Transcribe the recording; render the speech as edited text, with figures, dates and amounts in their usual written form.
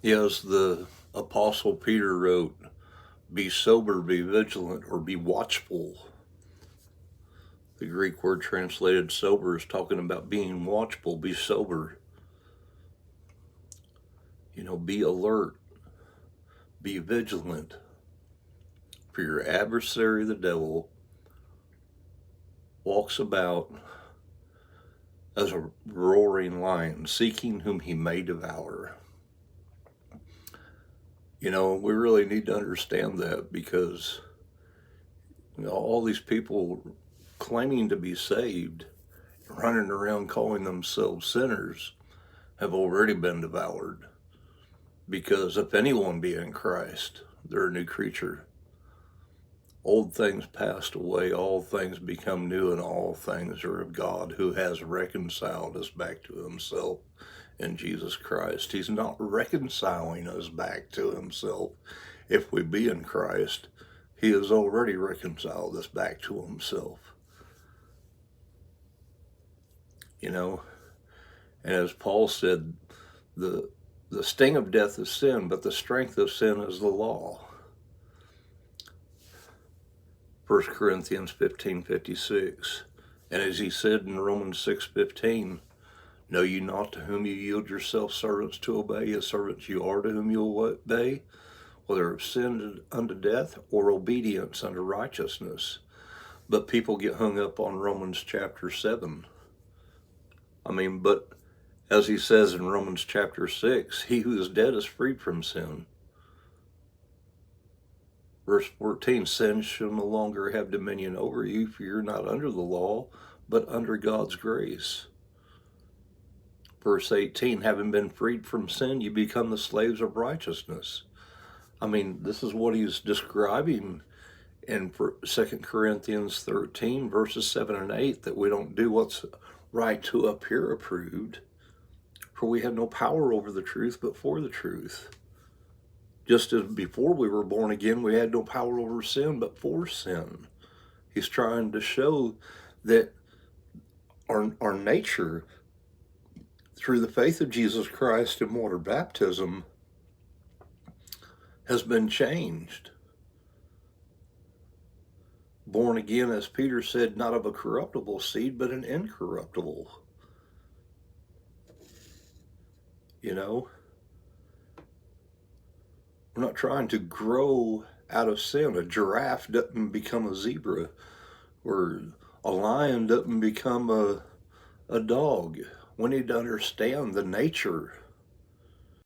Yes, the Apostle Peter wrote, be sober, be vigilant, or be watchful. The Greek word translated sober is talking about being watchful, be sober. Be alert, be vigilant. For your adversary, the devil, walks about as a roaring lion, seeking whom he may devour. We really need to understand that because all these people claiming to be saved, running around calling themselves sinners, have already been devoured. Because if anyone be in Christ, they're a new creature. Old things passed away, all things become new, and all things are of God, who has reconciled us back to himself in Jesus Christ. He's not reconciling us back to himself. If we be in Christ, he has already reconciled us back to himself. And as Paul said, the sting of death is sin, but the strength of sin is the law. 1 Corinthians 15:56. And as he said in Romans 6:15, know ye not to whom you yield yourselves servants to obey, as servants you are to whom you will obey, whether of sin unto death or obedience unto righteousness. But people get hung up on Romans chapter 7. But as he says in Romans chapter 6, he who is dead is freed from sin. Verse 14, sin shall no longer have dominion over you, for you're not under the law, but under God's grace. Verse 18, having been freed from sin, you become the slaves of righteousness. This is what he's describing in 2 Corinthians 13, verses 7 and 8, that we don't do what's right to appear approved, for we have no power over the truth, but for the truth. Just as before we were born again, we had no power over sin, but for sin. He's trying to show that our nature, through the faith of Jesus Christ and water baptism, has been changed. Born again, as Peter said, not of a corruptible seed, but an incorruptible. We're not trying to grow out of sin. A giraffe doesn't become a zebra, or a lion doesn't become a dog. We need to understand the nature